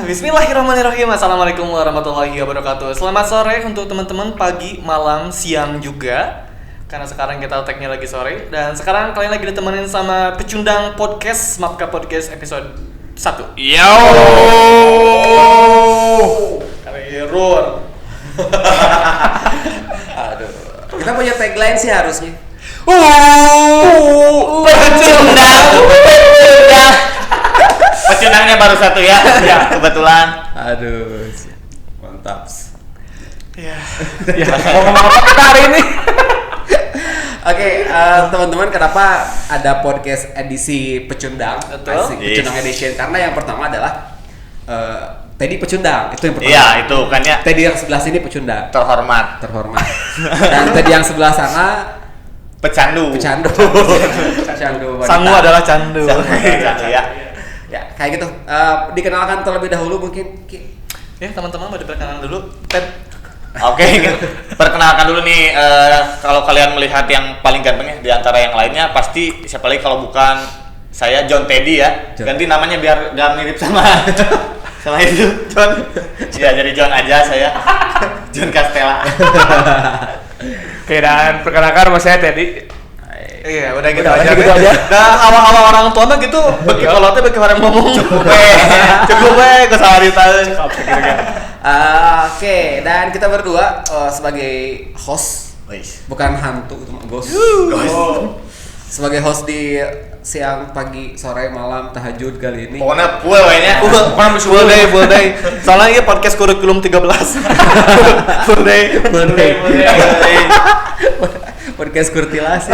Bismillahirrahmanirrahim. Assalamualaikum warahmatullahi wabarakatuh. Selamat sore untuk teman-teman, pagi, malam, siang juga. Karena sekarang kita tag-nya lagi sore. Dan sekarang kalian lagi ditemenin sama Pecundang Podcast, Mapka Podcast episode 1. Yo. Error. Aduh. Kita punya tagline sih harusnya. Pecundang. Pecundangnya baru satu ya. Ya, kebetulan. Aduh. Mantap. Ya. Ngomong apa kita hari ini? Oke, teman-teman, kenapa ada podcast edisi Pecundang? Betul. Asik, Pecundang Edition. Karena yang pertama adalah Teddy Pecundang, itu yang pertama. Iya, itu kan ya. Teddy yang sebelah sini Pecundang. Terhormat. Dan Teddy yang sebelah sana Pecandu. Pecandu. Pecandu. Sangu adalah candu. Candu ya. Ya, kayak gitu. Dikenalkan terlebih dahulu mungkin. Ya, teman-teman mau diperkenalkan dulu. Ted. Oke, perkenalkan dulu nih, kalau kalian melihat yang paling ganteng ya di antara yang lainnya, pasti siapa lagi kalau bukan saya, John Teddy ya. John. Ganti namanya biar gak mirip sama sama itu, John. Ya, jadi John aja saya. John Castella. Oke, dan perkenalkan nama saya Teddy. Iya, udah gitu Udah aja. gitu aja. Dah awal-awal orang tua mah gitu, bagi kalau teh bagi orang ngomong. Cukup we, gue salah ditahan. Oke, dan kita berdua sebagai host, bukan hantu, itu mah ghost. Sebagai host di siang, pagi, sore, malam, tahajud kali ini. Pokoknya full wehnya. Full day. Soalnya ini podcast kurikulum 13. Full day. Podcast kurtilasi.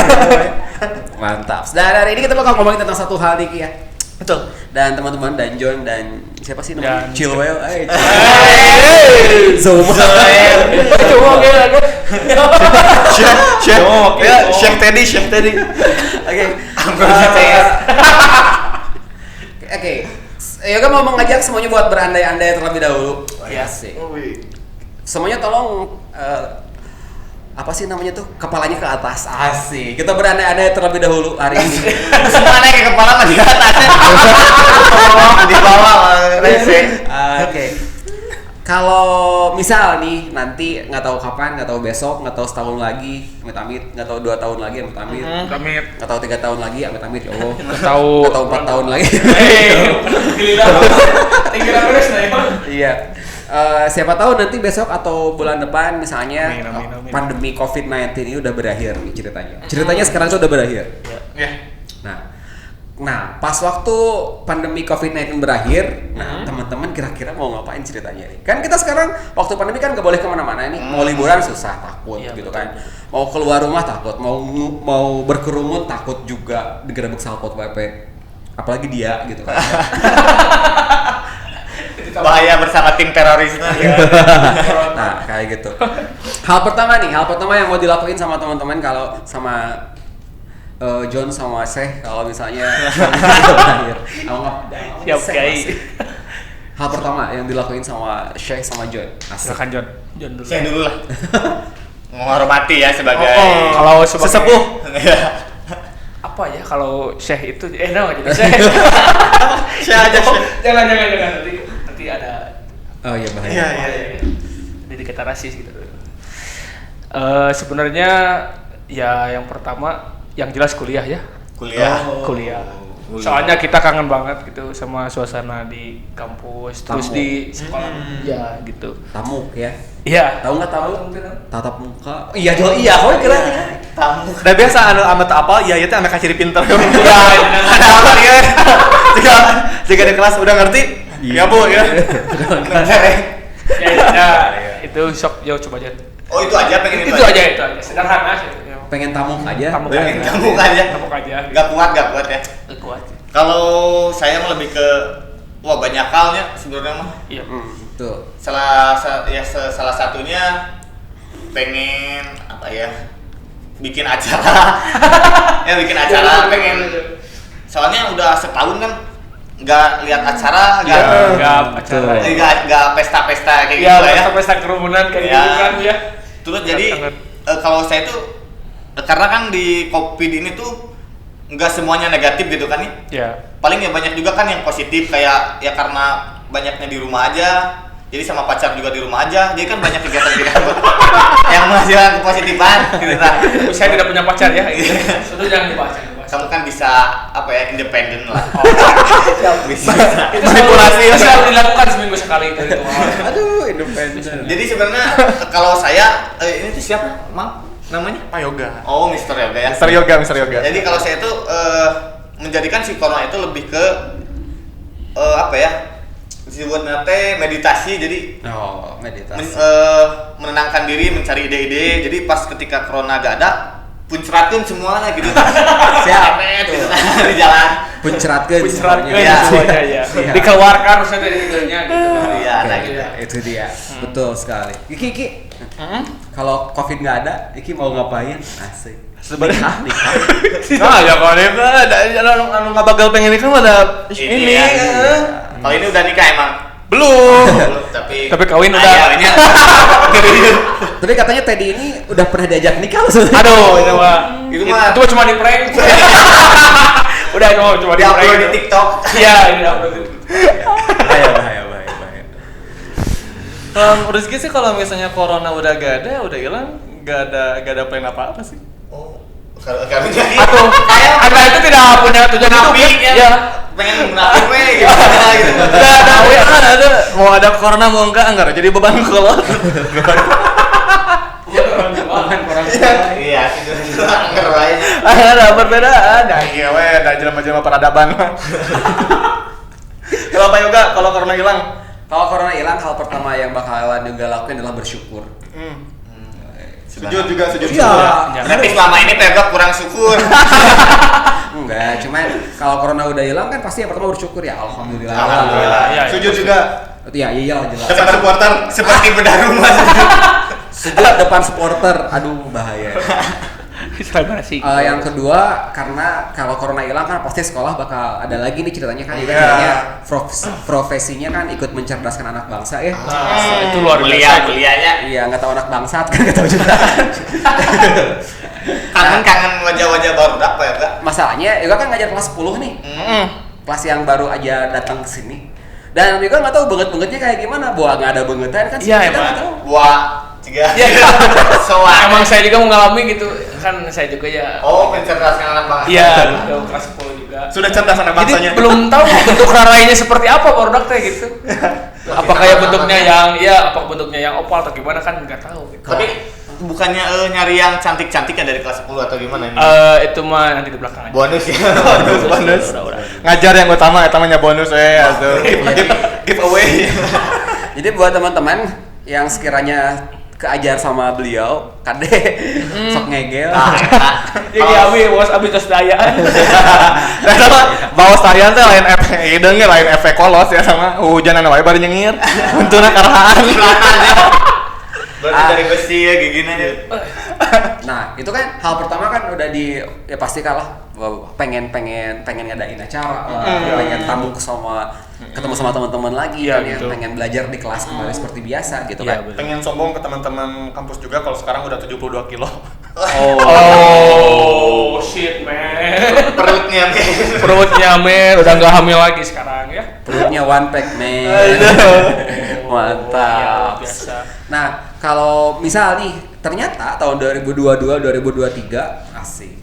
Mantap. Dan hari ini kita bakal ngomongin tentang satu hal nih, Ki, ya. Betul. Dan teman-teman, dan John dan siapa sih namanya? Dan Chilwell. Chef Teddy. Oke. Oke. Ya kan mau mengajak semuanya buat berandai-andai terlebih dahulu. Iya sih. Semuanya tolong apa sih namanya tuh? Kepalanya ke atas. Asik. Kita berandai-andai terlebih dahulu hari ini. Semua naik ke kepala mah di atasnya. Di bawah rese. Oke. Kalau misal nih nanti nggak tahu kapan, nggak tahu besok, nggak tahu setahun lagi, amit-amit, nggak tahu 2 tahun lagi, amit-amit, Kami nggak tahu 3 tahun lagi, amit-amit, ya Allah, tahu nggak tahu 4 tahun lagi. Iya. Siapa tahu nanti besok atau bulan depan misalnya Amin. pandemi COVID-19 ini udah berakhir nih ceritanya. Ceritanya sekarang sudah berakhir. Ya. Nah, pas waktu pandemi COVID-19 berakhir, teman-teman kira-kira mau ngapain ceritanya nih? Kan kita sekarang waktu pandemi kan nggak boleh kemana-mana nih. Mau liburan susah, takut Iya, gitu betul, kan. Mau keluar rumah takut, mau berkerumun takut juga digerebek Satpol PP. Apalagi dia gitu kan. Bahaya bersama tim teroris. Nah, kayak gitu. Hal pertama yang mau dilakuin sama teman-teman kalau sama John sama Syekh kalau misalnya Siap, Kai. Hal pertama yang dilakuin sama Syekh sama John. Asik. Silakan John dulu. Saya dulu lah. Menghormati ya sebagai Kalau sebagai Sesepuh. apa ya kalau Syekh itu nama jadi Syekh. Syekh aja, Syekh. Jangan nanti ada Oh iya bahaya. Iya. jadi dikata rasis gitu. Sebenarnya ya yang pertama yang jelas kuliah ya. kuliah. Kuliah. Soalnya kita kangen banget gitu sama suasana di kampus, terus Tamu. di sekolah. Ya gitu. Tamuk ya. Iya. Tahu nggak tamu? Tatap muka. Iya, kau kira Tamu. Udah biasa anu amat apa? Ya itu anak ciri pinter. Iya. Ada apa ya? Jika di kelas udah ngerti? Iya, Bu ya. Ya, itu shock yo coba aja. Oh, itu aja pengen Itu aja. Sederhana sih. Pengen tamuk aja. Tamuk Pengen aja. tamuk aja. Tamuk aja. Gak kuat ya. Kuat. Kalau saya mah lebih ke banyak halnya sebenarnya mah. Iya. Tuh. Salah satunya pengen apa ya? Bikin acara. Bikin acara pengen. Soalnya udah setahun kan nggak lihat acara, nggak pesta-pesta kayak gitu ya. Pesta-pesta kerumunan kayak gitu kan ya. Terus jadi kalau saya tuh karena kan di COVID ini tuh nggak semuanya negatif gitu kan nih. Ya. Paling ya banyak juga kan yang positif kayak ya karena banyaknya di rumah aja. Jadi sama pacar juga di rumah aja. Jadi kan banyak kegiatan-kegiatan yang menghasilkan kepositifan gitu lah. Saya tidak punya pacar ya. Gitu. Itu jangan dibahas. Kamu kan bisa apa ya, independen lah. Bisa. Itu selalu dilakukan seminggu sekali itu ritual. Aduh, independen. Jadi sebenarnya kalau saya ini tuh siapa? Maaf, namanya? Pak Yoga. Oh, Mr. Yoga ya. Mister Yoga. Jadi kalau saya tuh menjadikan si corona itu lebih ke apa ya? Dibuat nate meditasi, jadi Meditasi. menenangkan diri, mencari ide-ide. Jadi pas ketika corona gak ada, puncratkeun semuanya gitu. Siap. Di jalan. Puncratkeun Iya. semuanya ya. Dikeluarkan harusnya dari tidurnya gitu. Iya, nah gitu. Itu dia. Betul sekali. Iki. Kalau Covid nggak ada, Iki mau ngapain? Asik. Sebenarnya Nikah. nah ya kalau ini ada anu ngabagal pengen nikah mah ada ini. ya. Kalau ini udah nikah emang? Belum. Tapi kawin udah. Iya, Tapi katanya Teddy ini udah pernah diajak nikah loh sebenarnya. Aduh, itu mah Itu cuma di prank. Udah itu cuma di prank. di TikTok. Iya, ini upload di Bahaya. Kalau rezeki sih kalau misalnya corona udah gak ada, udah hilang, gak ada plan apa-apa sih. Oh, kalau kami jadi Atau Anda itu tidak punya tujuan hidup ya. ya. Pengen munafik we gitu. Ada mau ada corona mau enggak jadi beban kolot. Iya, itu angker wae. Ada perbedaan. Ya iya we, ada jelema-jelema peradaban. Kalau Pak Yoga, kalau corona hilang, Kalau corona hilang, hal pertama yang bakalan juga lakuin adalah bersyukur. sujud juga. Iya. Tapi selama ini Pemkot kurang syukur. Enggak, cuman kalau corona udah hilang kan pasti yang pertama bersyukur ya, alhamdulillah. Alhamdulillah. Iya. Sujud juga. Iya, jelas. Depan supporter seperti bedah rumah. Sujud depan supporter, aduh bahaya. Selebrasi. Yang kedua, karena kalau corona hilang kan pasti sekolah bakal ada lagi nih ceritanya kan, Iya. katanya profesinya kan ikut mencerdaskan anak bangsa ya. Itu luar biasa. Kuliahnya. Iya, nggak tahu anak bangsat kan, nggak tahu juga. Kangen wajah-wajah baru apa ya, Kak? Masalahnya, Yoga kan ngajar kelas 10 nih, kelas yang baru aja datang ke sini. Dan Yoga nggak tahu banget-bangetnya kayak gimana, buah nggak ada bangetan kan? Iya, kita emang. nggak tahu. Buah tiga. Soal. Emang saya juga mengalami gitu. Kan saya juga ya. Oh, mencerdaskan anak bangsa. Iya, kelas 10 juga. Sudah cerdas anak Jadi bangsanya. belum tahu bentuk rarainya seperti apa produknya gitu. Apa kayak bentuknya apa bentuknya yang oval atau gimana kan nggak tahu gitu. Tapi bukannya nyari yang cantik-cantik ya dari kelas 10 atau gimana ini? Itu mah nanti di belakang aja. Bonus ya. bonus. Udah. Ngajar yang utama, etamanya bonus atuh. Giveaway. Jadi buat teman-teman yang sekiranya keajar sama beliau, kade sok ngegel. Jadi abi tos dayaan. Bawa saya teh lain efek hideung lain efek kolos ya sama hujanan wae bari nyengir. Untuna karahaan. Berarti dari besi ya kayak gini aja. Nah, itu kan hal pertama kan udah ya pasti kalah pengen ngadain acara, pengen tamu ketemu sama teman-teman lagi, Iya, kan, betul. pengen belajar di kelas kembali seperti biasa gitu Iya, kan. betul. Pengen sombong ke teman-teman kampus juga kalau sekarang udah 72 kilo. Oh, shit man. Perutnya men udah nggak hamil lagi sekarang ya. Perutnya one pack man. Mantap. Iya, biasa. Nah, kalau misal nih ternyata tahun 2022 2023 asik.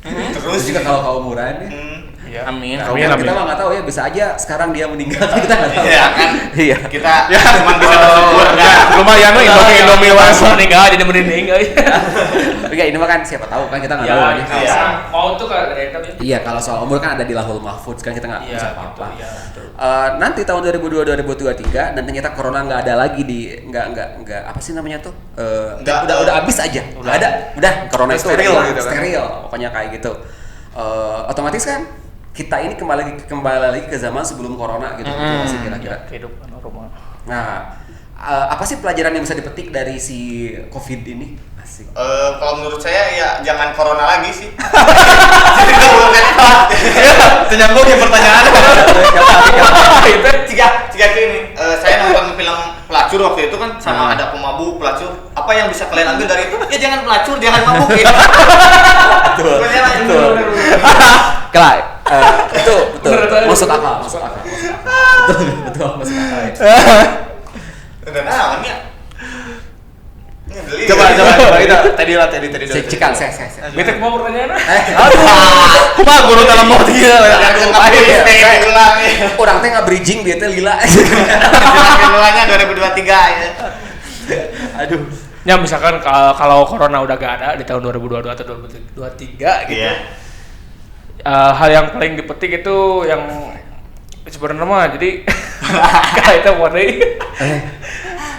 Terus juga kalau kaumuran ya. Iya. Amin. Nah, Amin, kita amin. mah nggak tahu ya, bisa aja sekarang dia meninggal kita nggak tahu. Iya kan? Iya. Kita cuma bisa bersyukur enggak. Lumayan mah Indomie wae. meninggal jadi meninggal. Tapi kayak ini mah kan siapa tahu kan kita nggak tahu Ya, nih. itu Iya. mau tuh kan ada yang tahu ya. Iya, kalau soal umur kan ada di Lahul Mahfudz kan kita nggak Iya, bisa gitu, apa-apa. iya, betul. Nanti tahun 2022 2023 dan ternyata corona nggak ada lagi nggak apa sih namanya tuh? Udah habis aja. Udah corona itu Steril udah hilang, gitu kan. steril pokoknya kayak gitu. Otomatis kan kita ini kembali lagi ke zaman sebelum corona gitu, gitu sih kira-kira. Kehidupan normal. Nah, apa sih pelajaran yang bisa dipetik dari si COVID ini? Asik. Kalau menurut saya ya jangan corona lagi sih. Nyambung ya pertanyaan. Itu tiga ini. Saya nonton film pelacur waktu itu kan sama ada pemabuk pelacur. Apa yang bisa kalian ambil dari itu? Ya jangan pelacur, jangan mabuk ya. Betul. Kelak, itu betul. Masuk akal. betul masuk akal ya. Udah naon ya? Coba kita tadi Cikan saya. Betek mau pertanyaan? Kumaha guru dalam mau dia Orang teh nge-bridging dia teh lila. Keduanya 2023 ya. Aduh. Ya misalkan kalau corona udah gak ada di tahun 2022 atau 2023 gitu. Iya. Hal yang paling dipetik itu yang sebenarnya mah jadi kayak itu warnai.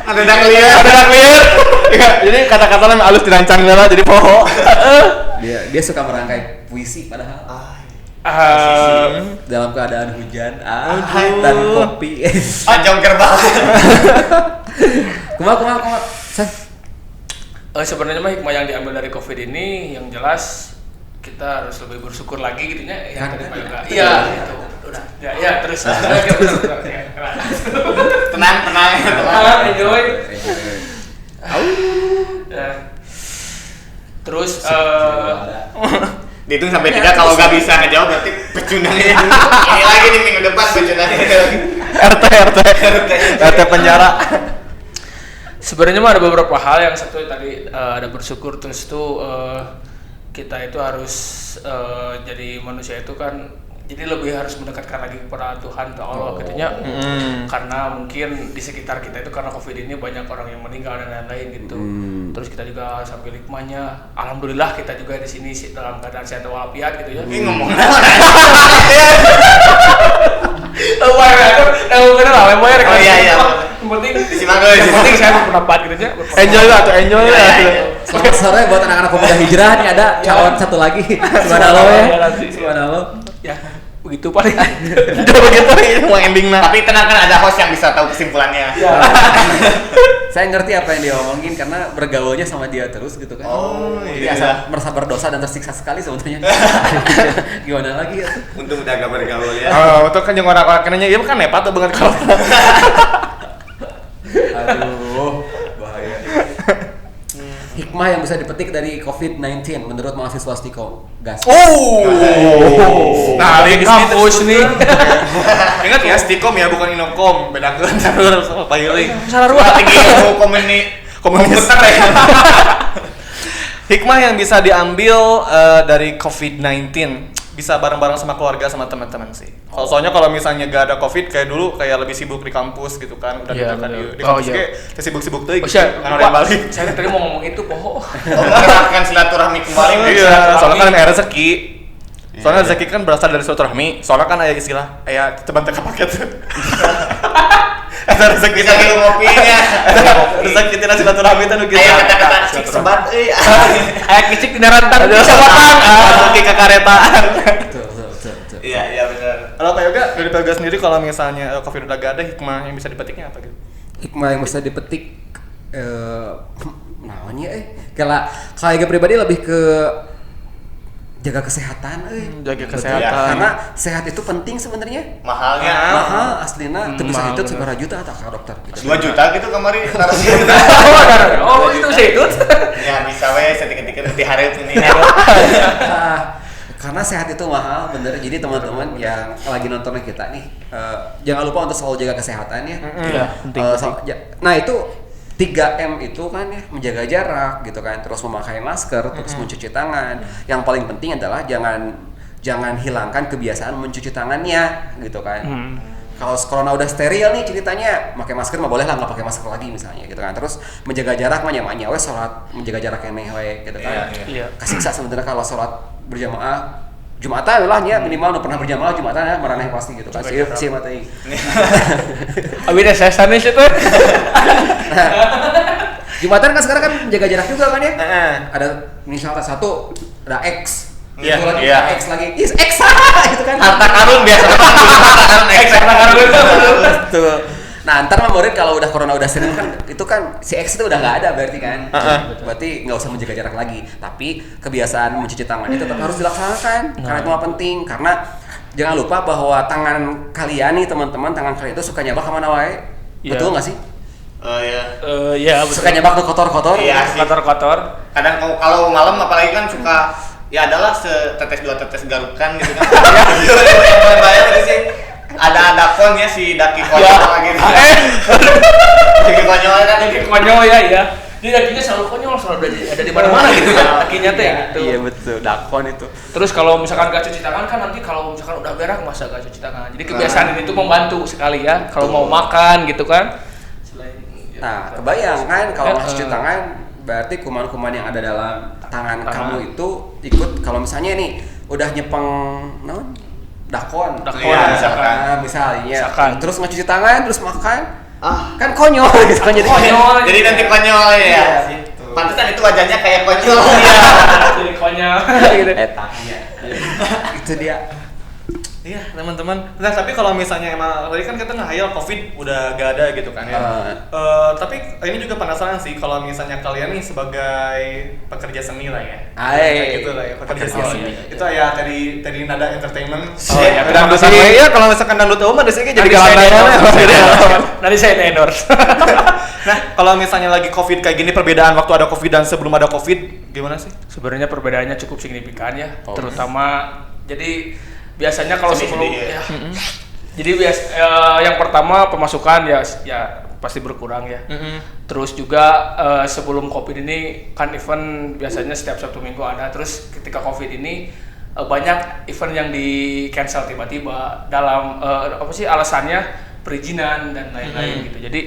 Ada yang lihat. Jadi kata-kata yang halus dirancang lah jadi poho. Dia suka merangkai puisi padahal. Dalam keadaan hujan, dan kopi. Jongker banget. Kumaha. Sebenarnya mah hikmah yang diambil dari COVID ini yang jelas kita harus lebih bersyukur lagi gitu ya. Yang tadi Pak Yoga. Iya, itu. Udah. Ya, terus. Tenang. Enjoy. Terus Dihitung sampai 3 kalau nggak bisa ngejawab berarti pecundangnya ini lagi di minggu depan pecundangnya RT penjara. sebenarnya mah ada beberapa hal yang satu tadi ada bersyukur terus tuh kita itu harus jadi manusia itu kan jadi lebih harus mendekatkan lagi kepada Tuhan atau Allah gitunya. Karena mungkin di sekitar kita itu karena COVID ini banyak orang yang meninggal dan lain-lain gitu. Terus kita juga sambil hikmahnya, alhamdulillah kita juga di sini dalam keadaan sehat walafiat gitu ya. Ini ngomong Yang penting saya berpendapat gitu aja. Enjoy lah. Selamat sore buat anak-anak pemuda hijrah nih ada calon satu lagi. Subhanallah. Ya, begitu paling. Udah begitu ini mau ending nah. Tapi tenang kan ada host yang bisa tahu kesimpulannya. Saya ngerti apa yang dia omongin karena bergaulnya sama dia terus gitu kan. Jadi asal merasa berdosa dan tersiksa sekali sebetulnya. Gimana lagi ya? Untung udah gak bergaul ya. Betul kan yang orang-orang kenanya iya kan nepat tuh banget kalau. Aduh, bahaya. Hikmah yang bisa dipetik dari COVID-19 menurut mahasiswa Stiko. Gas. Nah, di kampus nih. Ingat ya Stikom ya bukan Inokom, bedakeun sarua sama payeuling. Sarua tinggi ilmu komputer ya. Hikmah yang bisa diambil dari COVID-19 bisa bareng-bareng sama keluarga sama teman-teman sih. Soalnya kalau misalnya gak ada COVID kayak dulu kayak lebih sibuk di kampus gitu kan, udah di kampus kayak sibuk-sibuk tuh gitu. Kan udah balik. Saya tadi mau ngomong itu poho. Mengenalkan silaturahmi kembali. Iya, soalnya kan ada rezeki. Soalnya rezeki kan berasal dari silaturahmi. Soalnya kan ada istilah, teman teka paket. Ada rezeki Bisa gitu ngopinya. rezeki tina silaturahmi itu gitu. Ayo kata-kata cik sebat Kayak kicik di rantang bisa batang. Rezeki ke karetaan. Betul. Iya benar. Kalau Pak Yoga, dari Pak Yoga sendiri kalau misalnya COVID udah gak ada, hikmah yang bisa dipetiknya apa gitu? Hikmah yang bisa dipetik namanya kalau Yoga pribadi lebih ke jaga kesehatan Jaga Betul. kesehatan. Karena sehat itu penting sebenarnya. Mahalnya Mahal aslina teu bisa itu seberapa juta atau ke dokter gitu. 2 juta gitu kemarin taruhnya. Oh, itu sih itu. Ya bisa we setik-setik di hari ini. Karena sehat itu mahal bener. Jadi teman-teman yang lagi nontonnya kita nih jangan lupa untuk selalu jaga kesehatan ya. Iya, penting. Nah itu 3M itu kan ya, menjaga jarak gitu kan, terus memakai masker, terus mencuci tangan. Yang paling penting adalah jangan hilangkan kebiasaan mencuci tangannya gitu kan. Kalau corona udah steril nih ceritanya, pakai masker mah boleh lah, nggak pakai masker lagi misalnya gitu kan. Terus menjaga jarak mah nyamanya we sholat menjaga jarak yang we gitu kan. Iya. Kasiksa sebenarnya kalau sholat berjamaah Jumatan lah ya minimal udah pernah berjamaah Jumatan ya maraneh pasti gitu kan. Sih mah teuing. Abi deh saya sanes itu. Jumatan kan sekarang kan menjaga jarak juga kan ya. Ada misalnya satu ada X. Iya, Satu lagi iya. X lagi. X gitu kan. Harta karun biasa harta karun Tuh. Nah, ntar mah murid kalau udah corona udah sering kan itu kan si X itu udah nggak ada berarti kan. Berarti nggak usah menjaga jarak lagi. Tapi kebiasaan mencuci tangan itu tetap harus dilaksanakan karena itu mah penting. Karena jangan lupa bahwa tangan kalian nih teman-teman, tangan kalian itu suka nyabak kemana wae. Betul nggak sih? Iya, betul. Suka nyabak ke kotor-kotor. Iya sih. Kotor-kotor. Kadang kalau malam apalagi kan suka ya adalah setetes 2 tetes garukan gitu kan. Bayar gitu sih. ada konnya si Daki konyol gitu. Daki konyol kan. Daki konyol ya. Jadi dakinya selalu konyol, selalu ada di mana-mana gitu ya. Dakinya teh gitu. Iya betul, dakon itu. Terus kalau misalkan gak cuci tangan kan nanti kalau misalkan udah berak masa gak cuci tangan. Jadi kebiasaan ini tuh membantu sekali ya kalau mau makan gitu kan. Nah, kebayang kan kalau nggak cuci tangan berarti kuman-kuman yang ada dalam tangan kamu itu ikut. Kalau misalnya nih udah nyepeng dakon Iya, misalnya terus nggak cuci tangan terus makan kan konyol gitu kan jadi nanti konyol ya. Pantesan itu wajahnya kayak konyol. Jadi konyol gitu. Itu dia. Iya teman-teman. Nah tapi kalau misalnya emang tadi kan kita ngehayal COVID udah gak ada gitu kan ya. Tapi ini juga penasaran sih kalau misalnya kalian nih sebagai pekerja seni lah ya. Kayak gitu lah ya, pekerja seni. Itu ya tadi Nada Entertainment. Dangdut sama ya kalau misalkan dangdut umum ada sih jadi Nanti saya endorse. Nah kalau misalnya lagi COVID kayak gini, perbedaan waktu ada COVID dan sebelum ada COVID gimana sih? Sebenarnya perbedaannya cukup signifikan ya, terutama jadi biasanya kalau sebelum ya, jadi yang pertama pemasukan ya pasti berkurang ya. Terus juga sebelum COVID ini kan event biasanya setiap Sabtu Minggu ada. Terus ketika COVID ini banyak event yang di cancel tiba-tiba dalam alasannya perizinan dan lain-lain gitu. Jadi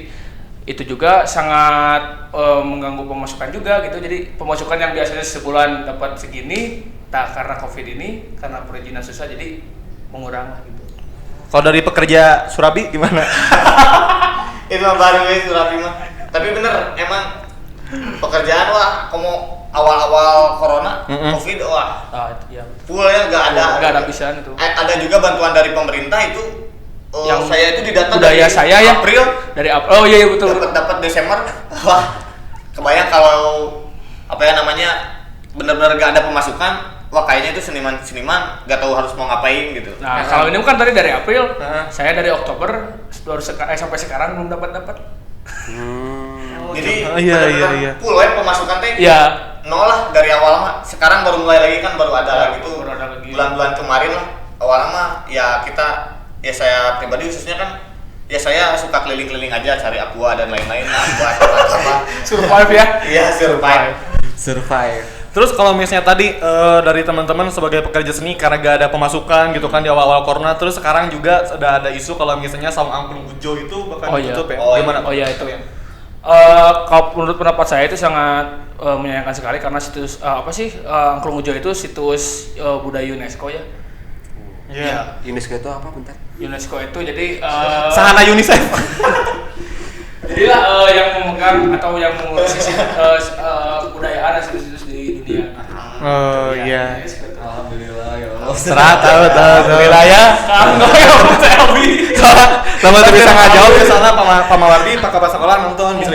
itu juga sangat mengganggu pemasukan juga gitu. Jadi pemasukan yang biasanya sebulan dapat segini, karena COVID ini, karena perizinan susah, jadi mengurang lah gitu. Kalau dari pekerja Surabi gimana? Itu baru ya Surabi mah. Tapi bener, emang pekerjaan wah, kamu awal-awal corona, COVID wah, Iya. full ya nggak ada pisahan itu. Ada juga bantuan dari pemerintah itu. Yang saya itu didata budaya dari saya ya. April. Dari April. Oh iya betul. Dapat Desember. Wah, kebayang kalau benar-benar gak ada pemasukan. Wah kayaknya itu seniman gak tahu harus mau ngapain gitu. Nah kalau ini kan tadi dari April, saya dari Oktober baru sampai sekarang belum dapat. Jadi iya. Full ya pemasukan teh. Iya. Nol lah dari awal mah. Sekarang baru mulai lagi kan baru ada lagi tuh. Baru ada lagi. Bulan-bulan kemarin lah. Awalnya mah ya saya pribadi khususnya kan ya saya suka keliling-keliling aja cari aqua dan lain-lain buat apa. Survive ya. Iya Survive. Terus kalau misalnya tadi dari teman-teman sebagai pekerja seni karena gak ada pemasukan gitu kan di awal-awal corona, terus sekarang juga sudah ada isu kalau misalnya Saung Angklung Ujo itu bakal ditutup ya. Gimana? Oh iya itu ya. Kalau menurut pendapat saya itu sangat menyayangkan sekali karena situs Angklung Ujo itu situs budaya UNESCO ya. Iya. UNESCO itu apa bentar? UNESCO itu jadi Sahana UNICEF. jadi yang memegang atau yang mengurus kebudayaan dan situs-situs di dunia. Oh iya. Alhamdulillah ya Allah. Tahu. Alhamdulillah ya. Lama tuh bisa ngajauh di sana Pak Mawardi, Pak Kepala Sekolah nonton bisa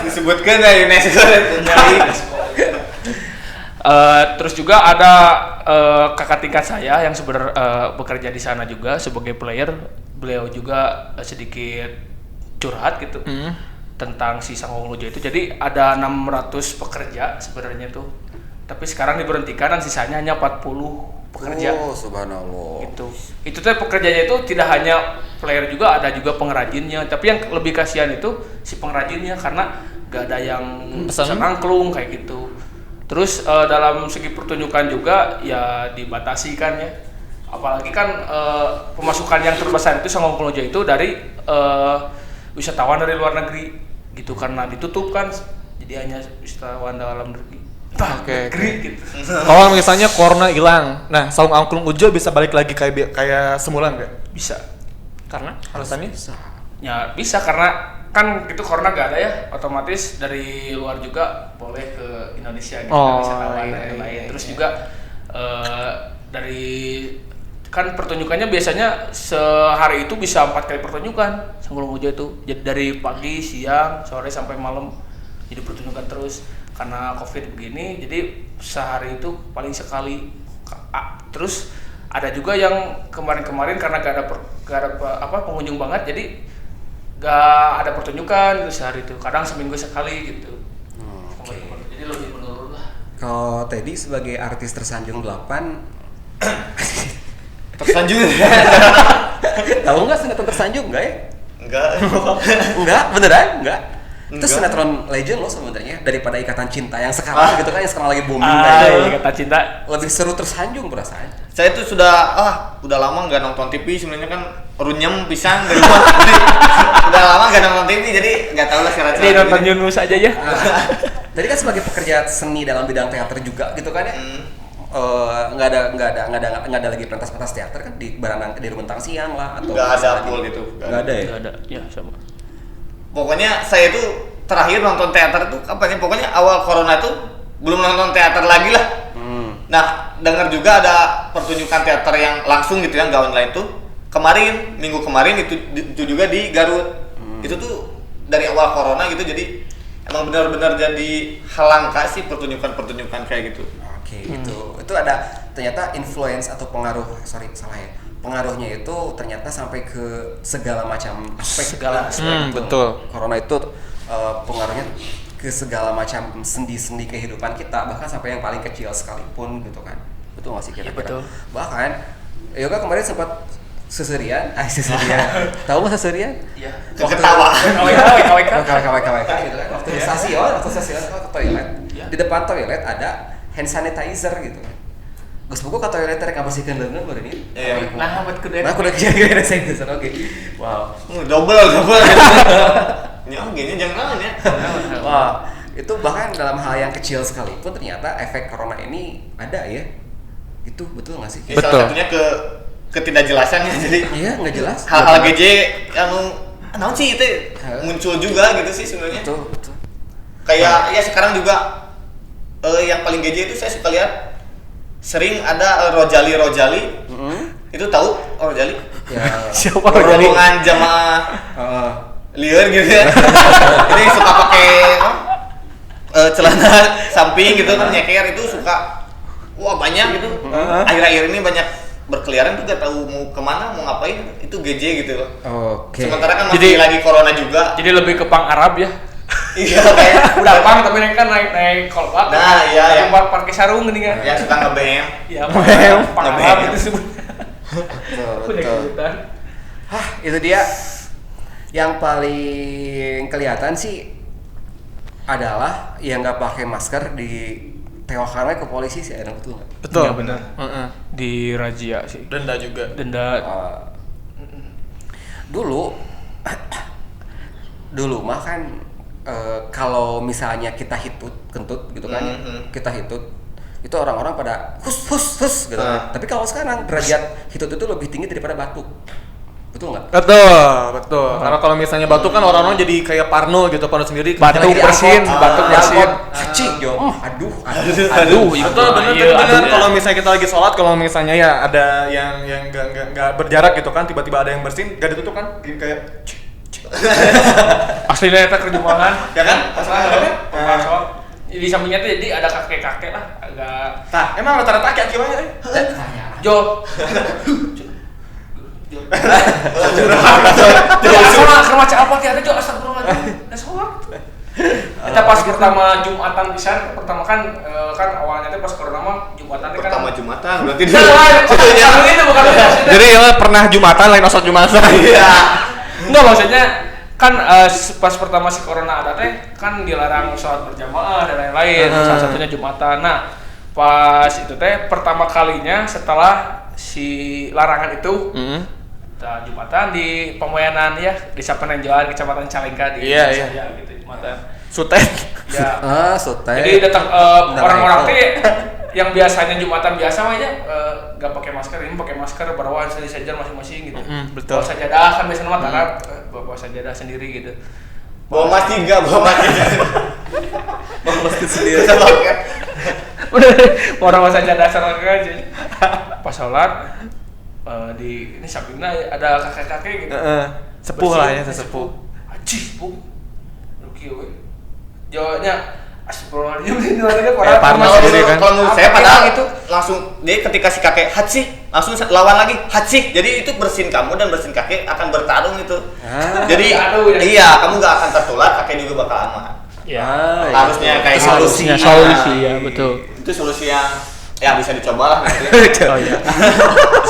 disebutkan ya UNESCO. Terus juga ada kakak tingkat saya yang bekerja di sana juga sebagai player. Beliau juga sedikit curhat gitu tentang si Saung Angklung Ujo itu. Jadi ada 600 pekerja sebenarnya tuh. Tapi sekarang diberhentikan dan sisanya hanya 40 pekerja. Oh, subhanallah. Gitu. Itu tuh pekerjanya itu tidak hanya player juga, ada juga pengrajinnya. Tapi yang lebih kasihan itu si pengrajinnya karena gak ada yang pesan angklung kayak gitu. Terus dalam segi pertunjukan juga ya dibatasi kan ya. Apalagi kan pemasukan yang terbesar itu Saung Angklung Ujo itu dari wisatawan dari luar negeri gitu, karena ditutup kan. Jadi hanya wisatawan dalam negeri. Gitu. Kalau misalnya corona hilang, nah Saung Angklung Ujo bisa balik lagi kayak semula nggak? Bisa. Karena alasannya? Ya bisa karena kan itu corona gak ada ya, otomatis dari luar juga boleh ke Indonesia gitu, wisatawan dan lain-lain. Terus juga dari kan pertunjukannya biasanya sehari itu bisa 4 kali pertunjukan Saung Angklung Ujo itu. Jadi dari pagi, siang, sore sampai malam jadi pertunjukan terus. Karena COVID begini, jadi sehari itu paling sekali. Terus ada juga yang kemarin-kemarin karena gak ada pengunjung banget, jadi gak ada pertunjukan gitu sehari itu. Kadang seminggu sekali gitu. Jadi lebih menurun lah. Kalau Teddy sebagai artis tersanjung 8 tersanjung Tahu nggak sinetron tersanjung nggak ya? Enggak. Enggak, beneran? Enggak. Itu Enggak. sinetron legend loh sebenarnya daripada Ikatan Cinta yang sekarang gitu kan, yang sekarang lagi booming Kata cinta. lebih seru tersanjung perasaan. Saya tuh udah lama nggak nonton TV, sebenarnya kan runyem pisang dari rumah. Jadi, udah lama nggak nonton TV, jadi nggak tahu lah syarat-syarat. Ini nonton Yunus aja ya. Tadi kan sebagai pekerja seni dalam bidang teater juga gitu kan ya. Nggak ada lagi pentas-pentas teater kan di Rumentang Siang lah atau Nggak ada misalnya full di- gitu. Nggak ada ya. Enggak ada. Ya sama. Pokoknya saya tuh terakhir nonton teater tuh kapan ya? Pokoknya awal corona tuh belum nonton teater lagi lah. Nah, dengar juga ada pertunjukan teater yang langsung gitu yang nggak online tuh. Minggu kemarin itu juga di Garut. Itu tuh dari awal corona gitu, jadi emang benar-benar jadi hal langka sih pertunjukan kayak gitu. Oke, itu ada ternyata influence atau pengaruh, pengaruhnya itu ternyata sampai ke segala macam aspek. Betul. Corona itu pengaruhnya ke segala macam sendi-sendi kehidupan kita, bahkan sampai yang paling kecil sekalipun gitu kan. Betul nggak sih kira-kira? Iya, betul. Bahkan Yoga kemarin sempat seserian. Tahu nggak seserian? Iya. Ketawa. KWK gitu kan. Waktu stasiun ke toilet. Iya. Di depan toilet ada hand sanitizer gitu kan. Geus buku ka toilet rek ngabersihkeun leungeun baru ini. Iya. Nah, buat kudu. Nah, kudu kira-kira hand sanitizer. Oke. Wow. Double. Ya, gini jangan ya. Wah, itu bahkan dalam hal yang kecil sekalipun ternyata efek corona ini ada ya. Itu betul nggak sih? Ya, salah satunya ketidakjelasannya, jadi Iya, nggak jelas. hal-hal GJ yang naon sih itu muncul juga gitu sih sebenarnya. Betul. Kayak ya sekarang juga yang paling GJ itu saya suka lihat sering ada Rojali. Itu tahu Rojali? Ya. Siapa Rojali? Rombongan jamaah liar gitu ya. Ini suka pakai celana samping gitu kan, nyeker itu suka banyak gitu. Akhir-akhir ini banyak berkeliaran tuh gak tahu mau kemana, mau ngapain, itu GJ gitu loh. Oke. Sementara kan masih lagi corona juga. Jadi lebih ke pang Arab ya. Iya kayak Udah pang tapi mereka kan naik kolbak. Nah, iya, yang- pakai sarung gini kan. yang suka nge-BM. Ya, pang Nge-BM. Arab itu sebut. Udah Betul. kebutan. Hah, itu dia yang paling kelihatan sih adalah yang nggak pakai masker di tewakannya ke polisi sih, ada betul nggak? Betul. Iya, benar. Di razia sih. Denda juga. Denda. Dulu mah kan kalau misalnya kita kentut gitu kan, kita hitut itu orang-orang pada hus gitu kan. Tapi kalau sekarang derajat hitut itu lebih tinggi daripada batuk. Betul nggak? Betul. Karena kalau misalnya batuk kan orang-orang jadi kayak parno gitu, parno sendiri. Batuk Kencang di bersin, angkot. batuk bersin. Haci, jo. Aduh. Betul, bener Iya, bener. aduh. Kalau misalnya kita lagi sholat, kalau misalnya ya ada yang nggak berjarak gitu kan, tiba-tiba ada yang bersin, gak ditutup kan, jadi kayak Aslinya eta kerjumahan. Ya kan? Pasok. Di sampingnya tuh jadi ada kakek-kakek lah, agak Nah, emang rata-rata kayak gimana? Jo. Asal ke rumah Ciapat ya ada Jo astagfirullahaladzim. Dah sholat. Kita pas pertama Jumatan pisan, pertama kan awalnya tuh pas corona mah Jumatan kan. Pertama Jumatan berarti Nah, itu bukan maksudnya. Jadi ya pernah Jumatan lain osot Jumatan. Iya. Enggak maksudnya kan pas pertama si corona ada teh kan dilarang sholat berjamaah dan lain-lain, salah satunya Jumatan. Nah, pas itu teh pertama kalinya setelah si larangan itu kita Jumatan di Pemoyanan ya, di Sapenenjoan, Kecamatan Calengka di Iya, Indonesia, iya. gitu Jumatan. Sutet. Ya. Sotai. Jadi datang Benar, orang-orang itu. teh yang biasanya Jumatan biasa mah aja nggak pakai masker, ini pakai masker barawan sejajar masing-masing gitu. Betul. Bawa sajadah kan biasanya mah tarat bawa sajadah sendiri gitu. Bawa mas 3, bawa mas 3. Bawa masjid sendiri. Sama kan. Orang masa sajadah sareng aja. Pas sholat di ini sampingnya ada kakek-kakek gitu. Sepuh lah ya, sesepuh. Acih, Bu. Ruki we. Jawabnya astagfirullahaladzim, orang Parno Kalau sendiri kan. kalau menurut saya Apa padahal itu? itu langsung dia ketika si kakek hatsih langsung lawan lagi hatsih. Jadi itu bersin kamu dan bersin kakek akan bertarung itu. Jadi Aduh, ya. iya kamu gak akan tertular, kakek juga bakal aman. Ya. Harusnya kayak Itu solusi. Solusi ya, betul. Itu solusi yang Ya bisa dicoba lah nanti. Oh iya.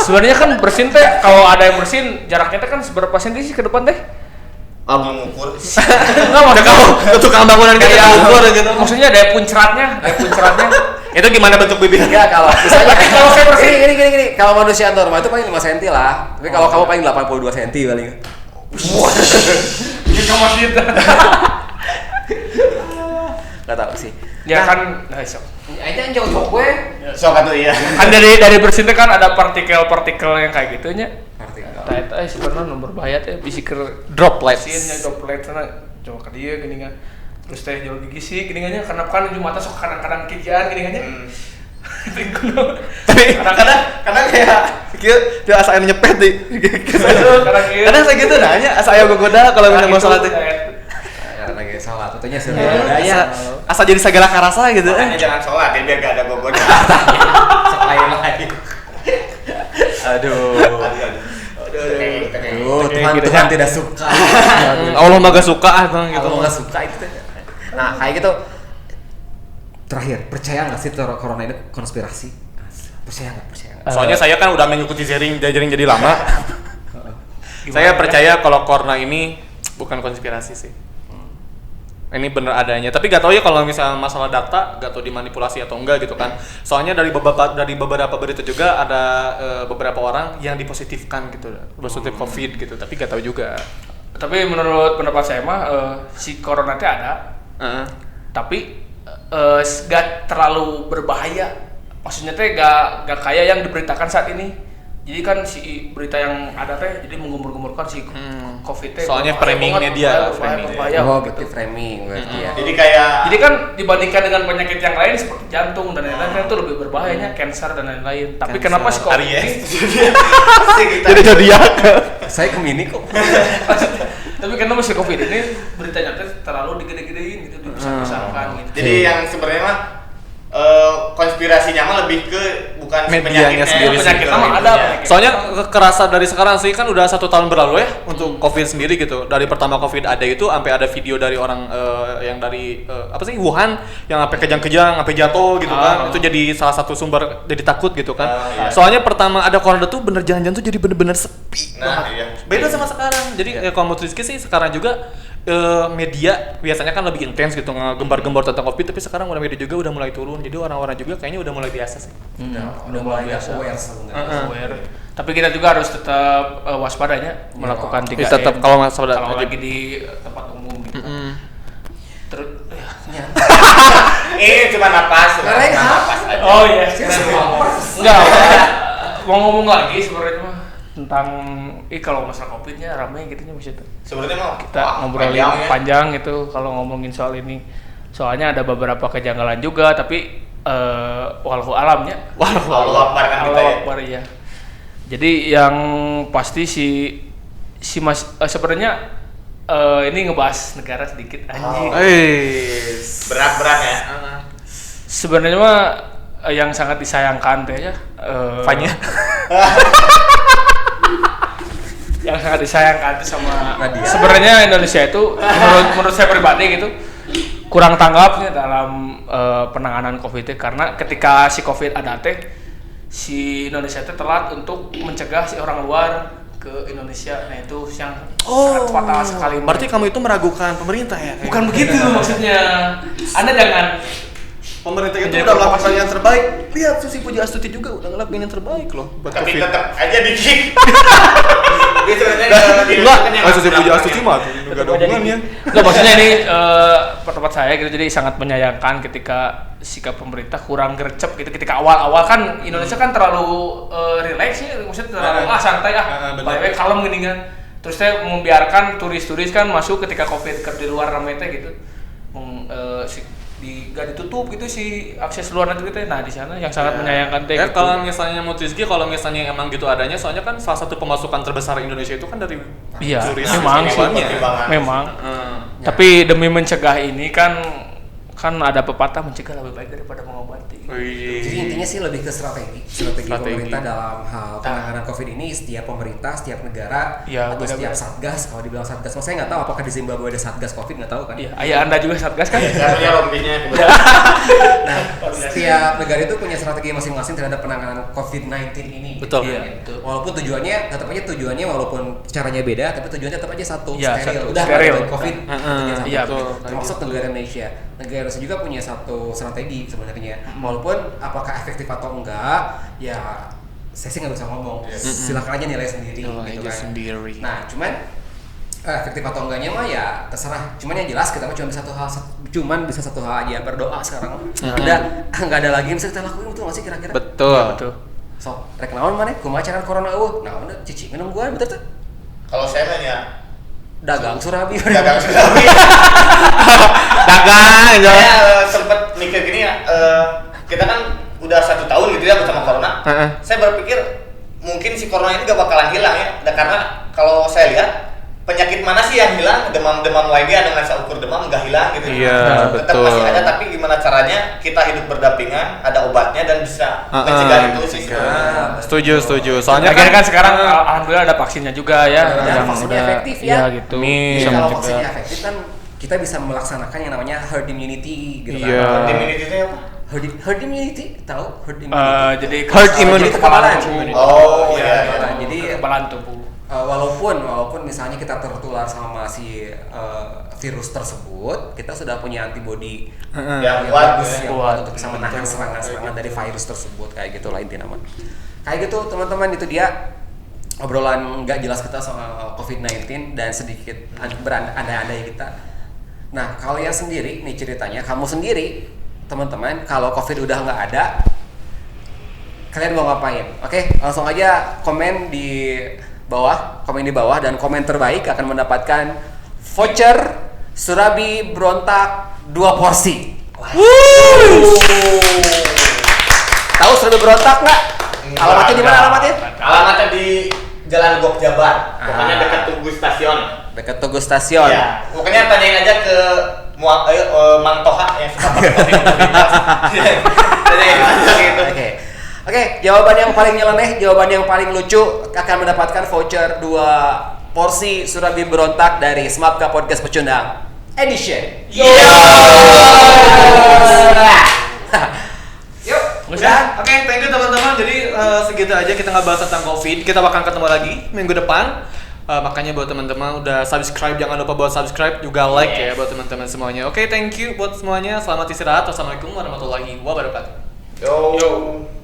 Sebenarnya kan bersin teh kalau ada yang bersin jaraknya teh kan seberapa senti sih ke depan teh? Belum ukur. Enggak mau ke tukang bangunan kayak ukur gitu. Maksudnya ada punceratnya. Itu gimana bentuk bibirnya? Enggak, kalau misalnya Kalau saya bersih. gini. Kalau manusia normal itu paling 5 cm lah. Tapi kalau kamu paling 82 cm paling. Ini kamu masjid. Enggak tahu sih. Ya kan, sok. Aja jauh-jauh gue. Sok atuh iya. Kan dari bersin teh kan ada partikel-partikel yang kayak gitunya. Partikel. Nah, itu sebenarnya nomor bahaya teh bisi ke Droplets. bersinnya droplet sana coba ke dia gini kan. Terus teh jual gigi sih gini kan karena kan di mata sok kadang-kadang kikian gini kan. Tapi kadang kayak dia asa yang nyepet di. Kadang saya gitu nanya, asa aya gogoda kalau minta masalah teh. Karena lagi salah tentunya sih. Asa jadi segala karasa gitu. Makanya jangan sholat ya biar gak ada gogoda. Lain. Aduh. Tuhan tidak suka. Allah mah gak suka bang gitu. Allah nggak suka itu. Nah kayak gitu. Terakhir, percaya nggak sih corona ini konspirasi? Percaya nggak? Soalnya saya kan udah mengikuti jaring jadi lama. Saya percaya kalau corona ini bukan konspirasi sih. Ini bener adanya, tapi gak tahu ya kalau misalnya masalah data, gak tahu dimanipulasi atau enggak gitu kan. Soalnya dari beberapa berita juga ada beberapa orang yang dipositifkan gitu, positif COVID gitu, tapi gak tahu juga. Tapi menurut pendapat saya mah si corona itu ada, tapi gak terlalu berbahaya. Maksudnya teh gak kayak yang diberitakan saat ini. Jadi kan si berita yang ada teh jadi menggumur-gumurkan si COVID teh. Soalnya framingnya dia, berbahaya. Oh, berarti framing berarti ya. Jadi kan dibandingkan dengan penyakit yang lain seperti jantung dan lain-lain kan itu lebih berbahayanya, cancer dan lain-lain. Tapi kenapa si COVID ini? Jadi ya. Saya Gemini kok. Tapi kenapa si COVID ini beritanya teh terlalu digede-gedein gitu, dibesar-besarkan gitu. Jadi yang sebenarnya mah konspirasinya mah lebih ke bukan Medianya sendiri sih. Penyakit mah ada. Penyakit. Soalnya kerasa dari sekarang sih kan udah 1 tahun berlalu ya untuk COVID sendiri gitu. Dari pertama COVID ada itu sampai ada video dari orang yang dari apa sih Wuhan yang sampai kejang-kejang, sampai jatuh gitu kan. Itu jadi salah satu sumber jadi takut gitu kan. Iya. Soalnya pertama ada corona tuh bener jalan-jalan tuh jadi bener-bener sepi. Nah, iya. Beda sama sekarang. Jadi kalau menurut Rizky sih sekarang juga media biasanya kan lebih intens gitu ngegembar-gembar tentang COVID, tapi sekarang udah media juga udah mulai turun. Jadi orang-orang juga kayaknya udah mulai biasa sih. Udah mulai biasa. Aware. Tapi kita juga harus tetap waspadanya melakukan 3M. Tetap kalau lagi di tempat umum gitu. Terus cuma napas. Napas aja. oh iya. Enggak. Mau ngomong lagi sebenarnya mah tentang kalau masalah COVID-nya ramai gitu nya maksudnya. Sebenarnya mau Kita ngobrolin panjang itu kalau ngomongin soal ini. Soalnya ada beberapa kejanggalan juga tapi wallahu alamnya. Wallahu akbar kan kita ya. Akbar ya. Jadi yang pasti si Mas sebenarnya ini ngebahas negara sedikit anjing. Berat-berat ya. Sebenarnya mah yang sangat disayangkan teh ya. Fanya. Yang sangat disayangkan itu sama sebenarnya Indonesia itu menurut saya pribadi gitu kurang tanggapnya dalam penanganan COVID karena ketika si COVID ada teh si Indonesia itu telat untuk mencegah si orang luar ke Indonesia. Nah itu yang sangat fatal sekali. Berarti kamu itu meragukan pemerintah ya? Bukan begitu maksudnya. Anda jangan pemerintah itu udah melakukan yang terbaik. Lihat Susi Pujiastuti juga udah ngelakuin yang terbaik loh buat Tapi COVID. tetap aja di-kick. Enggak, Susi Pujiastuti mah enggak ada hubungannya. Enggak, maksudnya ini pendapat saya gitu, jadi sangat menyayangkan ketika sikap pemerintah kurang gercep gitu ketika awal-awal kan Indonesia kan terlalu relax ya, maksudnya terlalu santai baik-baik kalem gini kan. Terus saya membiarkan turis-turis kan masuk ketika COVID di luar ramai teh gitu. Gak ditutup gitu si akses luar negeri teh. Nah di sana yang sangat menyayangkan teh. Ya gitu. kalau misalnya mau Rizky, kalau misalnya emang gitu adanya, soalnya kan salah satu pemasukan terbesar Indonesia itu kan dari turis. Memang sih, memang. Tapi demi mencegah ini kan Kan ada pepatah mencegah lebih baik daripada mengobati. Jadi intinya sih lebih ke strategi pemerintah dalam hal penanganan COVID ini. Setiap pemerintah, setiap negara, Ya, atau setiap satgas. Kalau dibilang satgas, saya nggak tahu apakah di Zimbabwe ada satgas COVID, nggak tahu kan? Iya, ayah Anda juga satgas kan? Caranya rompinya. Nah, setiap negara itu punya strategi masing-masing terhadap penanganan COVID-19 ini. Betul. Gitu Iya, kan. betul. Walaupun tetap aja tujuannya walaupun caranya beda, tapi tujuannya tetap aja satu, Iya, steril. satu, Udah steril. ada COVID, tujuannya satu. Iya, betul. Termasuk negara Indonesia. Negara Indonesia juga punya satu strategi sebenarnya. Walaupun apakah efektif atau enggak, ya saya sih nggak bisa ngomong. Silakan aja nilai sendiri, Nilai gitu aja kan. sendiri. Nah, cuman efektif atau enggaknya mah ya terserah. Cuman yang jelas kita mah cuma bisa satu hal aja, berdoa sekarang. Nggak ada lagi yang bisa kita lakuin, betul nggak sih kira-kira? Betul. Iya, betul. So, rek naon maneh kumaha cara corona eueuh? Nah, udah cici minum gua betul tuh. Kalau saya nanya Dagang surabi. dagang surabi. Dagang aja. Saya sempet mikir gini ya, kita kan udah 1 tahun gitu ya bersama corona. Saya berpikir mungkin si corona ini gak bakalan hilang ya, karena kalau saya lihat penyakit mana sih yang hilang? Demam-demam WG dengan saya ukur demam nggak hilang gitu. Iya, Tetap betul. masih ada, tapi gimana caranya kita hidup berdampingan, ada obatnya dan bisa mencegah itu sih. Setuju. Soalnya Akhirnya kan sekarang alhamdulillah ada vaksinnya juga ya. Dan vaksinnya efektif ya. Iya gitu. Amin. Jadi Bisa kalau mencegah. vaksinnya efektif kan kita bisa melaksanakan yang namanya herd immunity gitu Iya. kan. Immunity itu apa? Herd immunity, tahu herd immunity? Jadi Herd Jadi immunity. kekebalan. Oh, Iya, iya. kekebalan. Jadi kekebalan tubuh. walaupun misalnya kita tertular sama si virus tersebut, kita sudah punya antibodi Yang kuat, bagus, ya. yang kuat untuk bisa menahan serangan-serangan dari virus tersebut, kayak gitulah intinya nama. Kayak gitu teman-teman, itu dia obrolan nggak jelas kita soal COVID-19 dan sedikit berandai-andai kita. Nah, kalian sendiri nih ceritanya, kamu sendiri teman-teman, kalau COVID udah nggak ada, kalian mau ngapain? Oke, langsung aja komen di bawah dan komen terbaik akan mendapatkan voucher surabi berontak 2 porsi. Tahu surabi berontak nggak? Alamatnya di mana alamatnya? Alamatnya di Jalan Gok Jabar, pokoknya dekat Tugu Stasiun. Dekat Tugu Stasiun. Ya, pokoknya tanyain aja ke Mang Toha yang suka pakai komunitas. Tanyain aja gitu. Oke, jawaban yang paling nyeleneh, jawaban yang paling lucu akan mendapatkan voucher 2 porsi surabi berontak dari Smapka Podcast Pecundang Edition. Yuk. Udah. Oke, thank you teman-teman. Jadi segitu aja kita ngebahas tentang COVID. Kita bakal ketemu lagi minggu depan. Makanya buat teman-teman udah subscribe, jangan lupa buat subscribe juga like ya buat teman-teman semuanya. Oke, thank you buat semuanya. Selamat istirahat. Wassalamualaikum warahmatullahi wabarakatuh. Yo.